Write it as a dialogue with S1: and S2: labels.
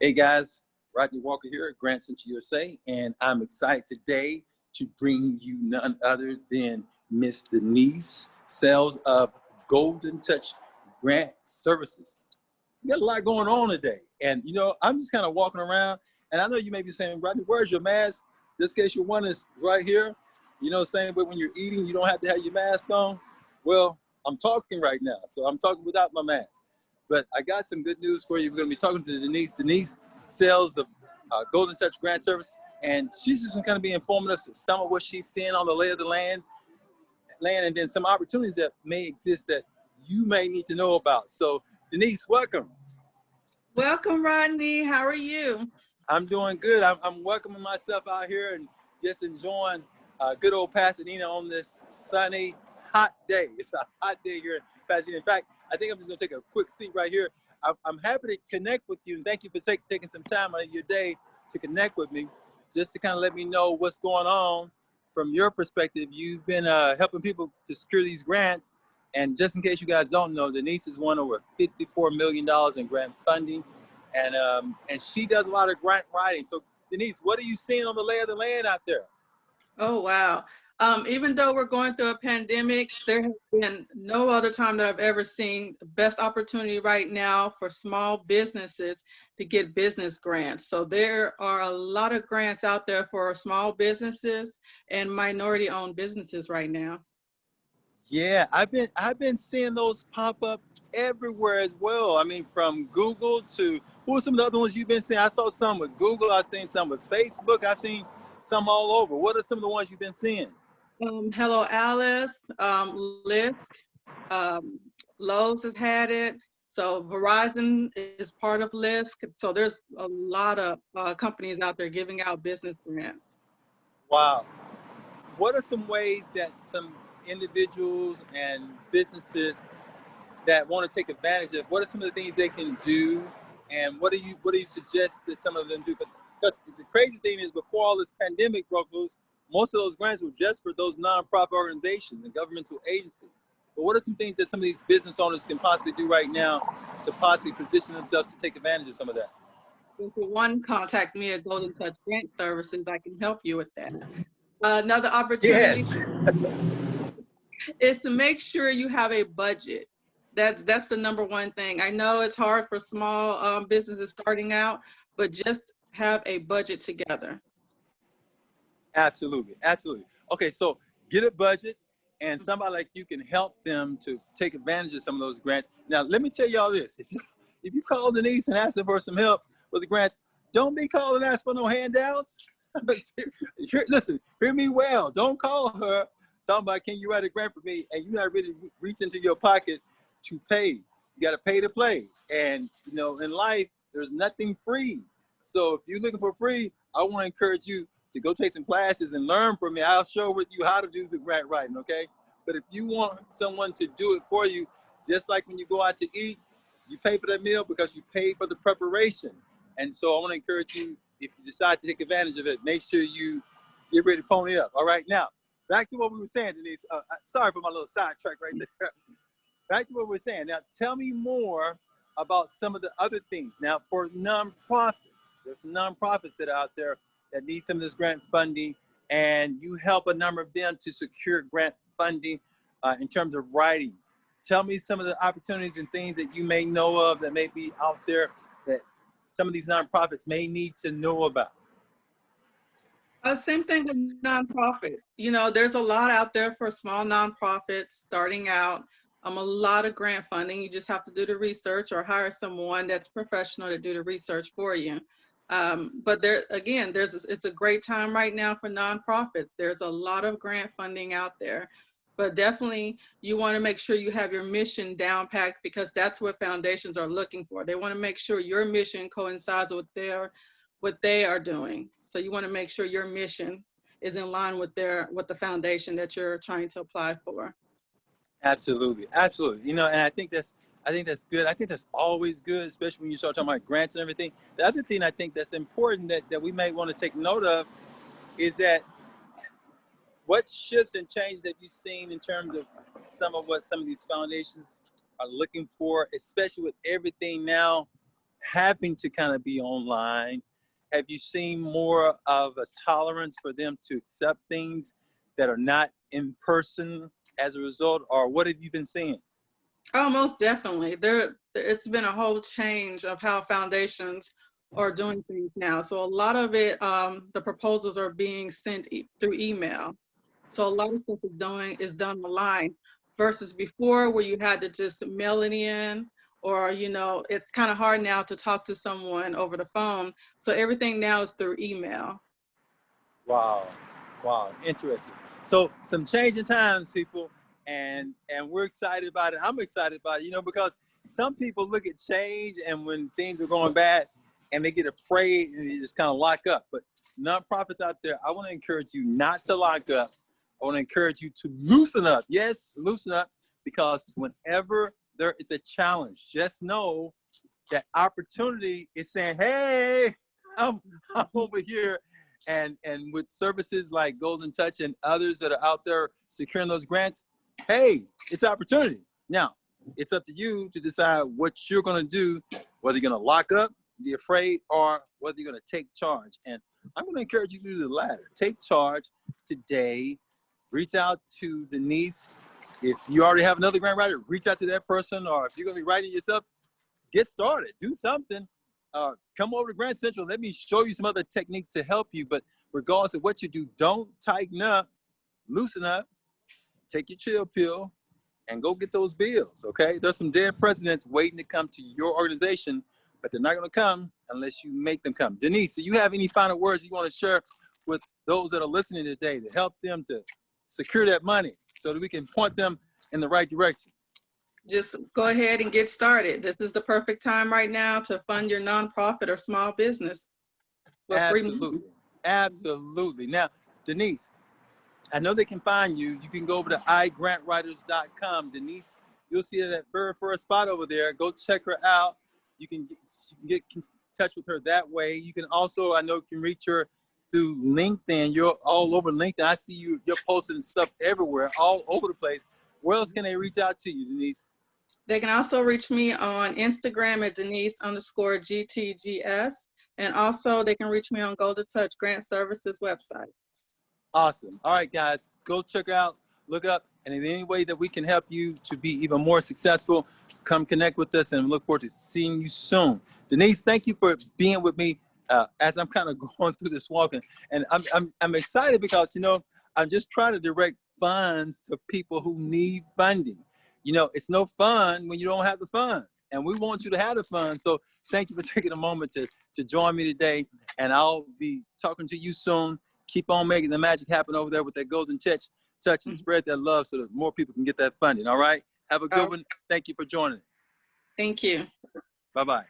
S1: Hey guys, Rodney Walker here at Grant Center USA, and I'm excited today to bring you none other than Miss Denise, sales of Golden Touch Grant Services. We got a lot going on today, and I'm just kind of walking around, and I know you may be saying, Rodney, where's your mask? Just in case you're wondering, it's right here. Same way when you're eating, you don't have to have your mask on. Well, I'm talking right now, so I'm talking without my mask. But I got some good news for you. We're going to be talking to Denise. Denise sells the Golden Touch Grant Service, and she's just going to be informing us of some of what she's seeing on the lay of the land, and then some opportunities that may exist that you may need to know about. So, Denise, welcome.
S2: Welcome, Rodney. How are you?
S1: I'm doing good. I'm welcoming myself out here and just enjoying good old Pasadena on this sunny, hot day. It's a hot day here in Pasadena. In fact, I think I'm just going to take a quick seat right here. I'm happy to connect with you, and thank you for taking some time out of your day to connect with me, just to kind of let me know what's going on from your perspective. You've been helping people to secure these grants, and just in case you guys don't know, Denise has won over $54 million in grant funding, and she does a lot of grant writing. So, Denise, what are you seeing on the lay of the land out there?
S2: Oh, wow. Even though we're going through a pandemic, there has been no other time that I've ever seen the best opportunity right now for small businesses to get business grants. So there are a lot of grants out there for small businesses and minority-owned businesses right now.
S1: Yeah, I've been seeing those pop up everywhere as well. I mean, from Google to, who are some of the other ones you've been seeing? I saw some with Google. I've seen some with Facebook. I've seen some all over. What are some of the ones you've been seeing?
S2: Hello Alice, Lyft, Lowe's has had it. So Verizon is part of Lyft. So there's a lot of companies out there giving out business grants.
S1: Wow. What are some ways that some individuals and businesses that want to take advantage of, what are some of the things they can do, and what do you suggest that some of them do? Because the crazy thing is, before all this pandemic broke loose, most of those grants were just for those nonprofit organizations and governmental agencies. But what are some things that some of these business owners can possibly do right now to possibly position themselves to take advantage of some of that?
S2: If you want to contact me at Golden Touch Grant Services, I can help you with that. Another opportunity
S1: Yes.
S2: is to make sure you have a budget. That's the number one thing. I know it's hard for small businesses starting out, but just have a budget together.
S1: Absolutely, absolutely. Okay, so get a budget, and somebody like you can help them to take advantage of some of those grants. Now, let me tell y'all this: if you call Denise and ask her for some help with the grants, don't be calling and ask for no handouts. Listen, hear me well. Don't call her talking about, can you write a grant for me, and you're not really reach into your pocket to pay. You got to pay to play, and in life there's nothing free. So if you're looking for free, I want to encourage you to go take some classes and learn from me. I'll show with you how to do the grant writing, okay? But if you want someone to do it for you, just like when you go out to eat, you pay for that meal because you pay for the preparation. And so I want to encourage you, if you decide to take advantage of it, make sure you get ready to pony up. All right, now, back to what we were saying, Denise. Sorry for my little sidetrack right there. Back to what we were saying. Now, tell me more about some of the other things. Now, for nonprofits, there's some nonprofits that are out there that need some of this grant funding, and you help a number of them to secure grant funding in terms of writing. Tell me some of the opportunities and things that you may know of that may be out there that some of these nonprofits may need to know about.
S2: Same thing with nonprofits. There's a lot out there for small nonprofits starting out. A lot of grant funding. You just have to do the research or hire someone that's professional to do the research for you. But it's a great time right now for nonprofits. There's a lot of grant funding out there. But definitely you want to make sure you have your mission down packed, because that's what foundations are looking for. They want to make sure your mission coincides with what they are doing. So you want to make sure your mission is in line with the foundation that you're trying to apply for.
S1: Absolutely, absolutely. And I think that's good. I think that's always good, especially when you start talking about grants and everything. The other thing I think that's important that we may want to take note of is that what shifts and changes have you seen in terms of some of what some of these foundations are looking for, especially with everything now having to kind of be online, have you seen more of a tolerance for them to accept things that are not in person as a result, or what have you been seeing?
S2: Oh, most definitely. It's been a whole change of how foundations are doing things now. So a lot of it, the proposals are being sent through email. So a lot of stuff is done online versus before where you had to just mail it in, or, you know, it's kind of hard now to talk to someone over the phone. So everything now is through email.
S1: Wow, wow, interesting. So some changing times, people, and we're excited about it. I'm excited about it, you know, because some people look at change and when things are going bad, and they get afraid and they just kind of lock up. But nonprofits out there, I want to encourage you not to lock up. I want to encourage you to loosen up. Yes, loosen up, because whenever there is a challenge, just know that opportunity is saying, "Hey, I'm over here." And with services like Golden Touch and others that are out there securing those grants, hey, it's opportunity. Now, it's up to you to decide what you're going to do, whether you're going to lock up, be afraid, or whether you're going to take charge. And I'm going to encourage you to do the latter. Take charge today. Reach out to Denise. If you already have another grant writer, reach out to that person. Or if you're going to be writing yourself, get started. Do something. Come over to Grant Central. Let me show you some other techniques to help you. But regardless of what you do, don't tighten up, loosen up, take your chill pill, and go get those bills, okay? There's some dead presidents waiting to come to your organization, but they're not gonna come unless you make them come. Denise, do you have any final words you wanna share with those that are listening today to help them to secure that money so that we can point them in the right direction?
S2: Just go ahead and get started. This is the perfect time right now to fund your nonprofit or small business with free money.
S1: Absolutely, absolutely. Now, Denise, I know they can find you. You can go over to igrantwriters.com. Denise, you'll see that very first spot over there. Go check her out. You can get in touch with her that way. You can also, I know you can reach her through LinkedIn. You're all over LinkedIn. I see you're posting stuff everywhere, all over the place. Where else can they reach out to you, Denise?
S2: They can also reach me on Instagram at Denise_GTGS. And also they can reach me on Golden Touch Grant Services website.
S1: Awesome. All right, guys, go check out, look up, and in any way that we can help you to be even more successful, come connect with us, and look forward to seeing you soon. Denise, thank you for being with me as I'm kind of going through this walking, and I'm excited because, you know, I'm just trying to direct funds to people who need funding. You know, it's no fun when you don't have the funds, and we want you to have the funds. So thank you for taking a moment to join me today, and I'll be talking to you soon. Keep on making the magic happen over there with that Golden Touch, and spread that love so that more people can get that funding. All right. Have a good one. Thank you for joining.
S2: Thank you.
S1: Bye-bye.